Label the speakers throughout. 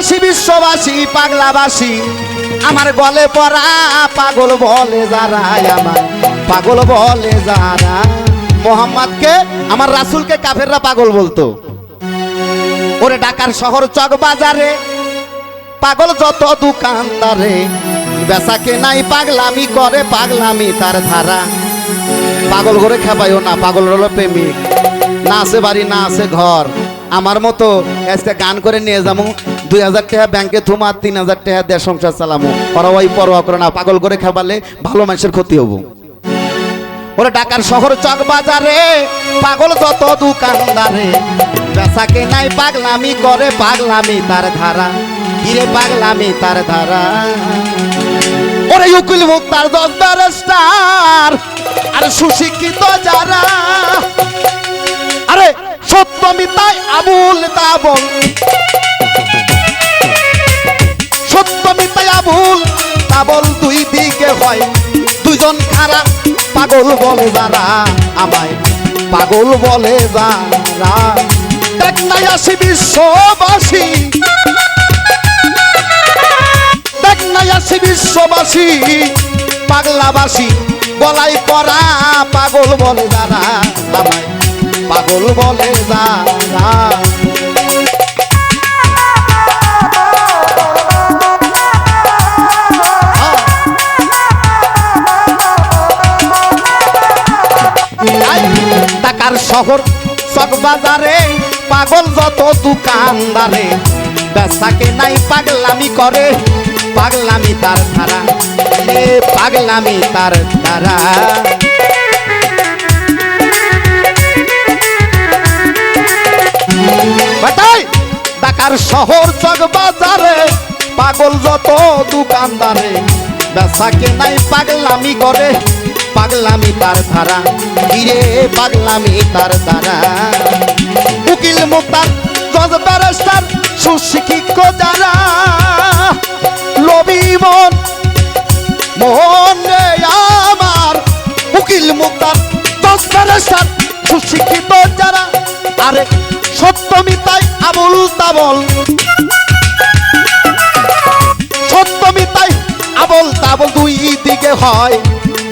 Speaker 1: আসি বিশ্ববাসী পাগলাবাসী আমার গলে পড়া পাগল বলে যারা আমার পাগল বলে যারা মোহাম্মদকে আমার রাসূলকে কাফেররা পাগল বলতো ওরে ঢাকার শহর চক বাজারে পাগল যত দোকানদারে বেচাকে নাই পাগলামি করে পাগলামি তার ধারা পাগল করে খেপাইও না পাগল হলো প্রেমিক না আছে বাড়ি না আছে ঘর আমার মতো আজকে গান করে নিয়ে যাবো 2000 টাকা ব্যাংকে থুমা 3000 টাকা দিয়ে সংসার চালামো ওরা ওই পরোয়া করে না পাগল করে খেপালে ভালো মানুষের ক্ষতি হবো ওরা ঢাকার শহর চক বাজারে পাগল যত দোকানদারে বেচাকে নাই পাগলামি করে পাগলামি তার ধারা হিরে পাগলামি তার ধারা ওরে উকিল মুক্তার 10 ব্যারিস্টার আর সুশিক্ষিত যারা আরে সত্য মিথ্যায় আবুল তাবল সত্য মিথ্যায় আবুল তাবল দুই দিকে হয় দুইজন খারাপ পাগল বলে যারা আমায় পাগল বলে যারা দেখ নাই আসি বিশ্ববাসী দেখ নাই আসি বিশ্ববাসী পাগলাবাসী গলায় পড়া পাগল বলে যারা আমায় পাগল বলে যারা ঢাকার শহর চক বাজারে পাগল যত দোকানদারে বেচাকে নাই পাগলামি করে পাগলামি তার ধারা পাগলামি তার ধারা ঢাকার শহর চক বাজারে পাগল যত দোকানদারে বেচাকে নাই পাগলামি করে পাগলামি তার ধারা হিরে পাগলামি তার ধারা উকিল মুক্তার 10 ব্যারিস্টার সুশিক্ষিত যারা লবি মন রে আমার উকিল মুক্তার 10 ব্যারিস্টার সুশিক্ষিত যারা আরে সত্য মিথ্যায় আবুল তাবল সত্য মিথ্যায় আবুল তাবল দুই দিকে হয়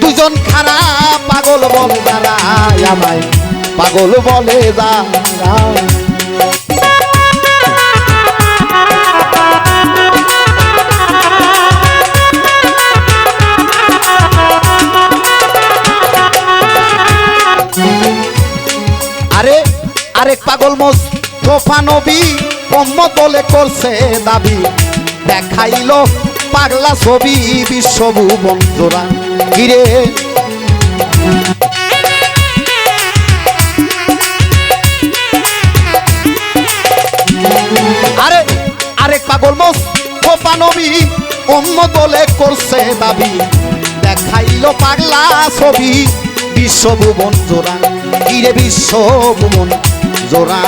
Speaker 1: দুজন খারাপ পাগল বলে যারা আমায় পাগল বলে যারা আরে আরেক পাগল মোস্তফা নবী মোহাম্মদ বলে করছে দাবি দেখাইলো পাগলা ছবি বিশ্বভুবন জোড়া গিরে আরে আরেক পাগল মোস্তফা নবী মোহাম্মদ বলে করছে দাবি দেখাইলো পাগলা ছবি বিশ্বভুবন জোড়া গিরে বিশ্বভুবন জোড়া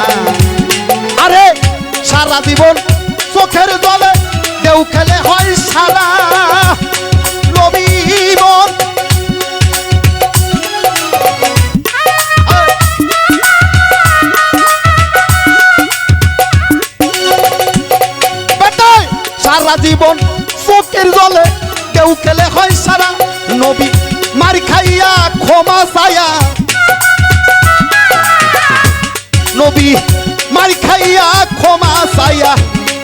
Speaker 1: আরে সারা জীবন চোখের জলে কেউ খেলে হয় সারা নবী মন সারা জীবন চোখের জলে কেউ খেলে হয় সারা নবী মার খাইয়া ক্ষমা চায়া নবী মার খাইয়া ক্ষমা চাইয়া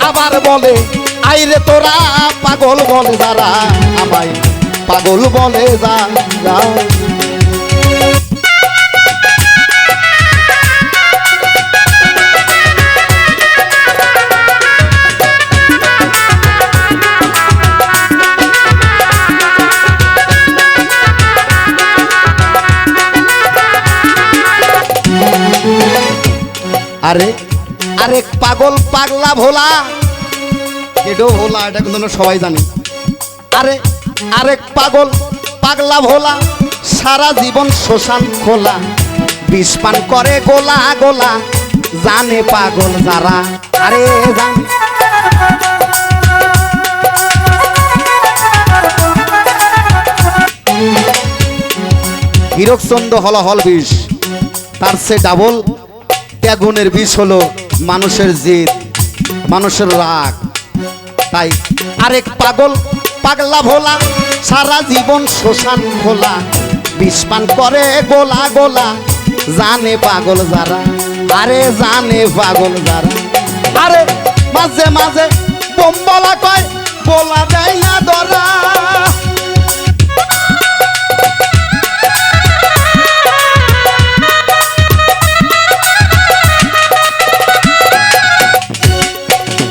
Speaker 1: আবার বলে আইরে তোরা পাগল বলে যারা আমায় পাগল বলে যারা আরে আরেক পাগল পাগলা ভোলা এটাও ভোলা এটা কিন্তু সবাই জানে আরে আরেক পাগল পাগলা ভোলা সারা জীবন শ্মশান খোলা বিষ পান করে গোলা গোলা জানে পাগল যারা আরে জান হীরকচন্দ হলো হল বিষ তার সে ডাবল ত্যাগুনের বিষ হলো মানুষের জিদ মানুষের রাগ তাই আরেক পাগল পাগলা ভোলা সারা জীবন শ্মশান খোলা বিষপান করে গোলা গোলা জানে পাগল যারা আরে জানে পাগল যারা আরে মাঝে মাঝে বোম বলা কয় বলা দেয় না ধরা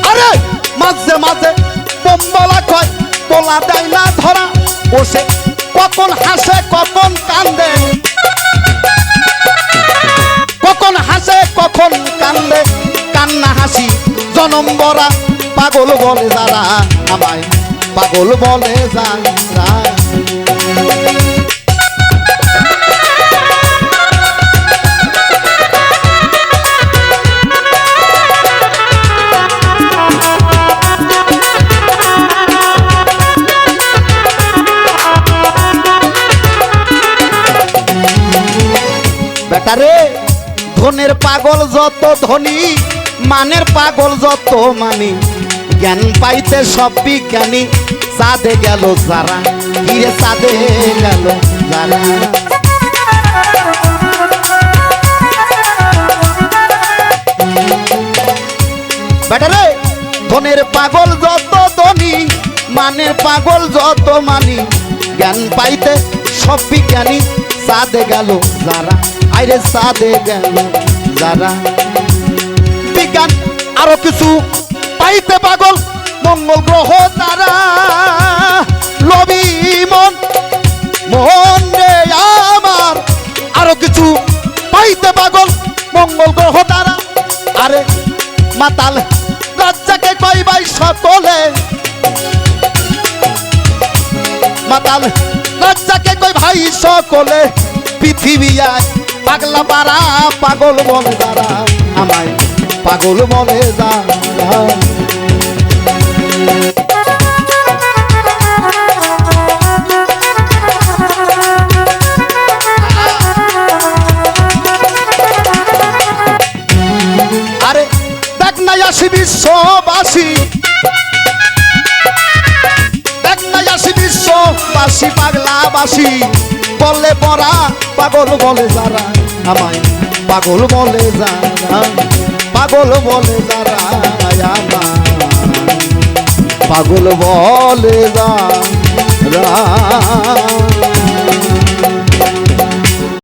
Speaker 1: আরে মাঝে মাঝে বোম বলা কয় বলা দেয় না ধরা বসে কখন হাসে কখন কান্দে কখন হাসে কখন কান্দে কান্না হাসি জনম বরা পাগল বলে যারা আমায় পাগল বলে যারা বেটারে ধনের পাগল যত ধনী মানের পাগল যত মানি জ্ঞান পাইতে সব বিজ্ঞানী সাদে গেল যারা কিরে সাদে গেল যারা বেটারে ধনের পাগল যত ধনী মানের পাগল যত মানি জ্ঞান পাইতে সব বিজ্ঞানী সাদে গেল যারা আইরে সাদে গেল যারা বিজ্ঞান আরো কিছু পাইতে পাগল মঙ্গল গ্রহ তারা লবি মন মন রে আমার আরো কিছু পাইতে পাগল মঙ্গল গ্রহ তারা আরে মাতাল রাজ্জাকে কই ভাই সকলে মাতাল রাজ্জাকে কই ভাই সকলে পৃথিবী পাগলা পারা পাগল বলে যারা আমায় পাগল বলে যারা আরে দেখ না আসি বিশ্ববাসী দেখ না আসি বিশ্ববাসী পাগলাবাসী বলে পড়া পাগল বলে যারা আমায় পাগল বলে যারা পাগল বলে যারা আমায় পাগল বলে যারা